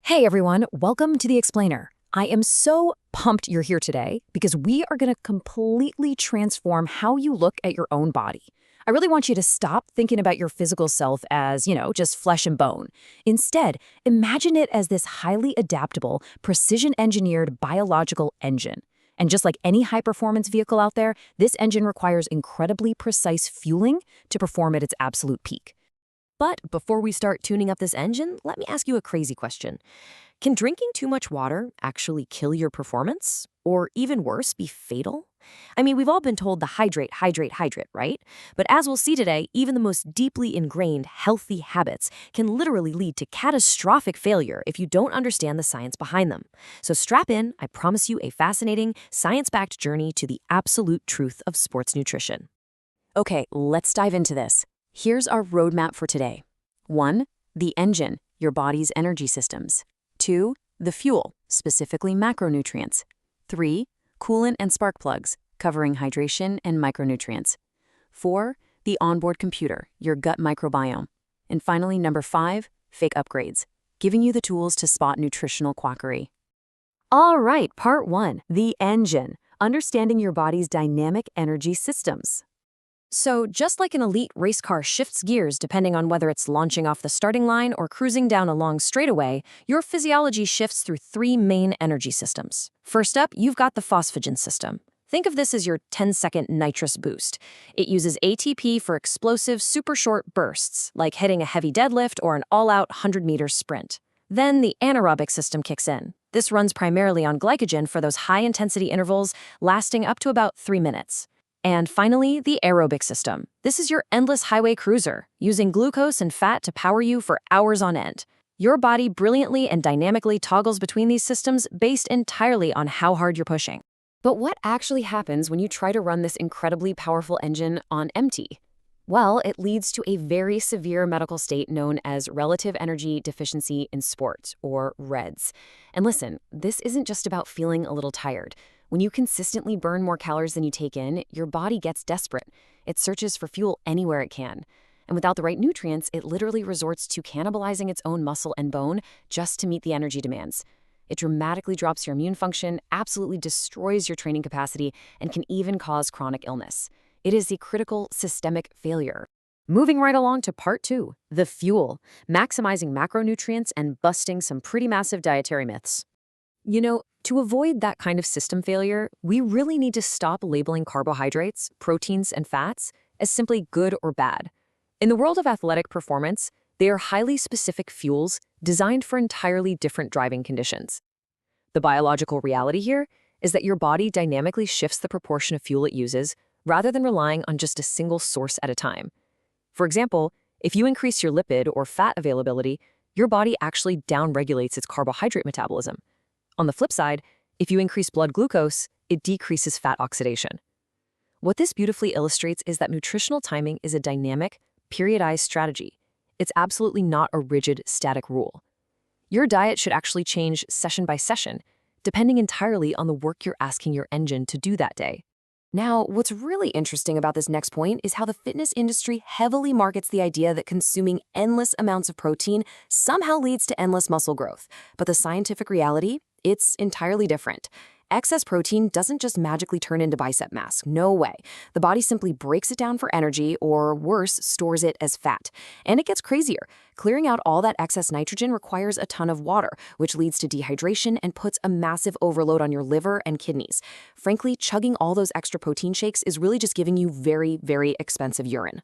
Hey everyone, welcome to The Explainer. I am so pumped you're here today because we are going to completely transform how you look at your own body. I really want you to stop thinking about your physical self as, just flesh and bone. Instead, imagine it as this highly adaptable, precision-engineered biological engine. And just like any high-performance vehicle out there, this engine requires incredibly precise fueling to perform at its absolute peak. But before we start tuning up this engine, let me ask you a crazy question. Can drinking too much water actually kill your performance? Or even worse, be fatal? I mean, we've all been told to hydrate, hydrate, hydrate, right? But as we'll see today, even the most deeply ingrained healthy habits can literally lead to catastrophic failure if you don't understand the science behind them. So strap in, I promise you a fascinating, science-backed journey to the absolute truth of sports nutrition. Okay, let's dive into this. Here's our roadmap for today. 1. The engine, your body's energy systems. 2. The fuel, specifically macronutrients. 3. Coolant and spark plugs, covering hydration and micronutrients. 4. The onboard computer, your gut microbiome. And finally, number 5, fake upgrades, giving you the tools to spot nutritional quackery. All right, part 1, the engine, understanding your body's dynamic energy systems. So just like an elite race car shifts gears depending on whether it's launching off the starting line or cruising down a long straightaway, your physiology shifts through 3 main energy systems. First up, you've got the phosphagen system. Think of this as your 10-second nitrous boost. It uses ATP for explosive, super short bursts, like hitting a heavy deadlift or an all-out 100-meter sprint. Then the anaerobic system kicks in. This runs primarily on glycogen for those high-intensity intervals lasting up to about 3 minutes. And finally, the aerobic system. This is your endless highway cruiser, using glucose and fat to power you for hours on end. Your body brilliantly and dynamically toggles between these systems based entirely on how hard you're pushing. But what actually happens when you try to run this incredibly powerful engine on empty? Well, it leads to a very severe medical state known as relative energy deficiency in sport, or REDS. And listen, this isn't just about feeling a little tired. When you consistently burn more calories than you take in, your body gets desperate. It searches for fuel anywhere it can. And without the right nutrients, it literally resorts to cannibalizing its own muscle and bone just to meet the energy demands. It dramatically drops your immune function, absolutely destroys your training capacity, and can even cause chronic illness. It is a critical systemic failure. Moving right along to part 2, the fuel, maximizing macronutrients and busting some pretty massive dietary myths. To avoid that kind of system failure, we really need to stop labeling carbohydrates, proteins, and fats as simply good or bad. In the world of athletic performance, they are highly specific fuels designed for entirely different driving conditions. The biological reality here is that your body dynamically shifts the proportion of fuel it uses rather than relying on just a single source at a time. For example, if you increase your lipid or fat availability, your body actually downregulates its carbohydrate metabolism. On the flip side, if you increase blood glucose, it decreases fat oxidation. What this beautifully illustrates is that nutritional timing is a dynamic, periodized strategy. It's absolutely not a rigid, static rule. Your diet should actually change session by session, depending entirely on the work you're asking your engine to do that day. Now, what's really interesting about this next point is how the fitness industry heavily markets the idea that consuming endless amounts of protein somehow leads to endless muscle growth. But the scientific reality? It's entirely different. Excess protein doesn't just magically turn into bicep mass. No way. The body simply breaks it down for energy, or worse, stores it as fat. And it gets crazier. Clearing out all that excess nitrogen requires a ton of water, which leads to dehydration and puts a massive overload on your liver and kidneys. Frankly, chugging all those extra protein shakes is really just giving you very, very expensive urine.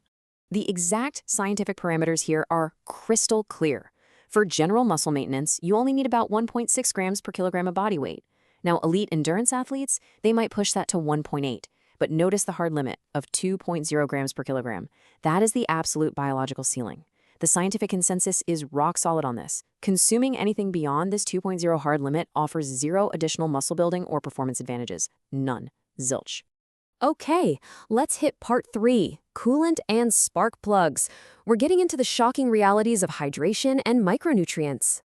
The exact scientific parameters here are crystal clear. For general muscle maintenance, you only need about 1.6 grams per kilogram of body weight. Now, elite endurance athletes, they might push that to 1.8, but notice the hard limit of 2.0 grams per kilogram. That is the absolute biological ceiling. The scientific consensus is rock solid on this. Consuming anything beyond this 2.0 hard limit offers zero additional muscle building or performance advantages. None. Zilch. Okay, let's hit part 3, coolant and spark plugs. We're getting into the shocking realities of hydration and micronutrients.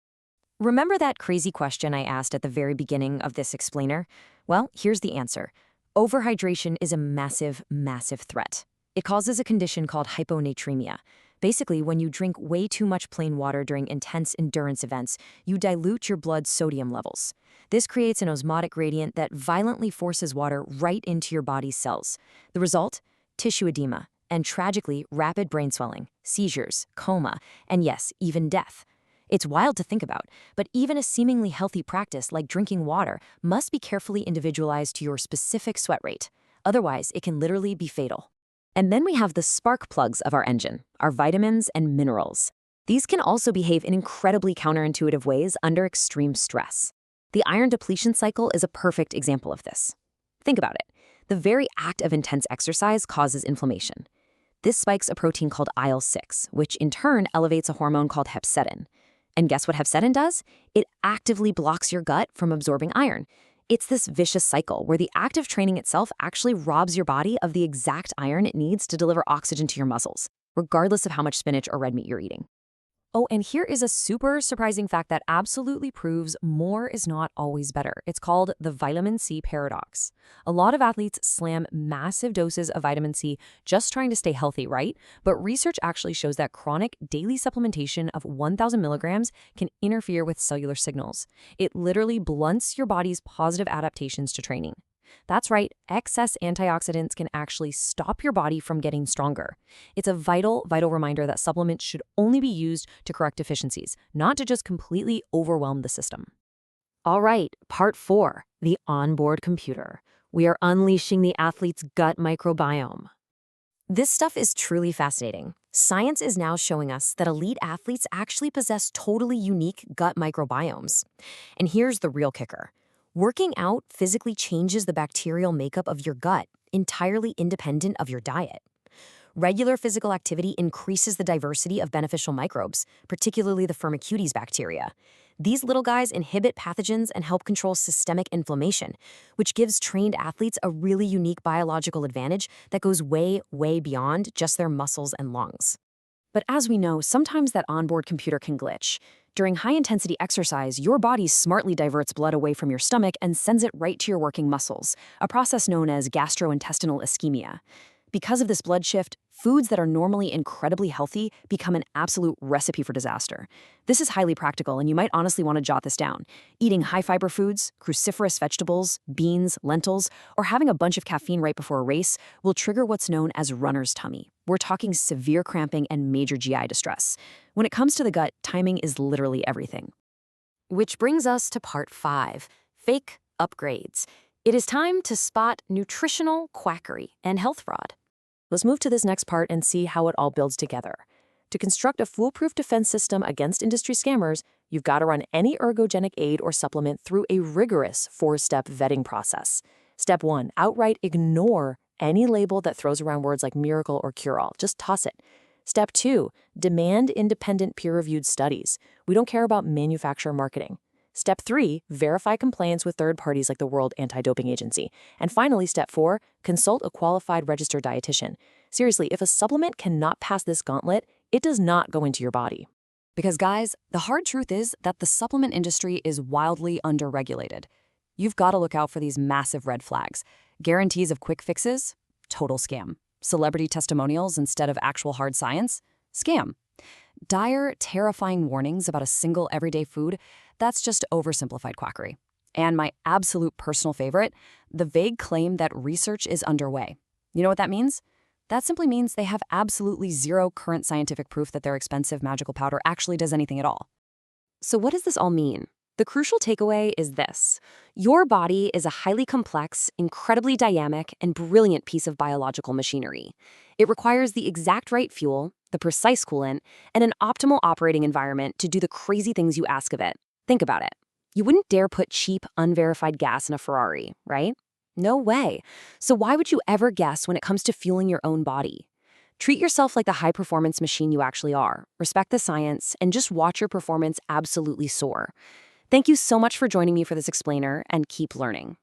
Remember that crazy question I asked at the very beginning of this explainer? Well, here's the answer. Overhydration is a massive, massive threat. It causes a condition called hyponatremia. Basically, when you drink way too much plain water during intense endurance events, you dilute your blood sodium levels. This creates an osmotic gradient that violently forces water right into your body's cells. The result? Tissue edema, and tragically, rapid brain swelling, seizures, coma, and yes, even death. It's wild to think about, but even a seemingly healthy practice like drinking water must be carefully individualized to your specific sweat rate. Otherwise, it can literally be fatal. And then we have the spark plugs of our engine, our vitamins and minerals. These can also behave in incredibly counterintuitive ways under extreme stress. The iron depletion cycle is a perfect example of this. Think about it. The very act of intense exercise causes inflammation. This spikes a protein called IL-6, which in turn elevates a hormone called hepcidin. And guess what hepcidin does? It actively blocks your gut from absorbing iron. It's this vicious cycle where the act of training itself actually robs your body of the exact iron it needs to deliver oxygen to your muscles, regardless of how much spinach or red meat you're eating. Oh, and here is a super surprising fact that absolutely proves more is not always better. It's called the vitamin C paradox. A lot of athletes slam massive doses of vitamin C just trying to stay healthy, right? But research actually shows that chronic daily supplementation of 1,000 milligrams can interfere with cellular signals. It literally blunts your body's positive adaptations to training. That's right, excess antioxidants can actually stop your body from getting stronger. It's a vital reminder that supplements should only be used to correct deficiencies, not to just completely overwhelm the system. All right, part 4, the onboard computer. We are unleashing the athlete's gut microbiome. This stuff is truly fascinating. Science is now showing us that elite athletes actually possess totally unique gut microbiomes. And here's the real kicker. Working out physically changes the bacterial makeup of your gut, entirely independent of your diet. Regular physical activity increases the diversity of beneficial microbes, particularly the Firmicutes bacteria. These little guys inhibit pathogens and help control systemic inflammation, which gives trained athletes a really unique biological advantage that goes way beyond just their muscles and lungs. But as we know, sometimes that onboard computer can glitch. During high-intensity exercise, your body smartly diverts blood away from your stomach and sends it right to your working muscles, a process known as gastrointestinal ischemia. Because of this blood shift, foods that are normally incredibly healthy become an absolute recipe for disaster. This is highly practical, and you might honestly want to jot this down. Eating high-fiber foods, cruciferous vegetables, beans, lentils, or having a bunch of caffeine right before a race will trigger what's known as runner's tummy. We're talking severe cramping and major GI distress. When it comes to the gut, timing is literally everything. Which brings us to part 5, fake upgrades. It is time to spot nutritional quackery and health fraud. Let's move to this next part and see how it all builds together. To construct a foolproof defense system against industry scammers, you've got to run any ergogenic aid or supplement through a rigorous 4-step vetting process. Step 1, outright ignore any label that throws around words like miracle or cure-all. Just toss it. Step 2, demand independent peer-reviewed studies. We don't care about manufacturer marketing. Step 3, verify compliance with third parties like the World Anti-Doping Agency. And finally, step 4, consult a qualified registered dietitian. Seriously, if a supplement cannot pass this gauntlet, it does not go into your body. Because guys, the hard truth is that the supplement industry is wildly underregulated. You've got to look out for these massive red flags. Guarantees of quick fixes? Total scam. Celebrity testimonials instead of actual hard science? Scam. Dire, terrifying warnings about a single everyday food? That's just oversimplified quackery. And my absolute personal favorite, the vague claim that research is underway. You know what that means? That simply means they have absolutely zero current scientific proof that their expensive magical powder actually does anything at all. So what does this all mean? The crucial takeaway is this. Your body is a highly complex, incredibly dynamic, and brilliant piece of biological machinery. It requires the exact right fuel, the precise coolant, and an optimal operating environment to do the crazy things you ask of it. Think about it. You wouldn't dare put cheap, unverified gas in a Ferrari, right? No way. So why would you ever guess when it comes to fueling your own body? Treat yourself like the high-performance machine you actually are. Respect the science, and just watch your performance absolutely soar. Thank you so much for joining me for this explainer, and keep learning.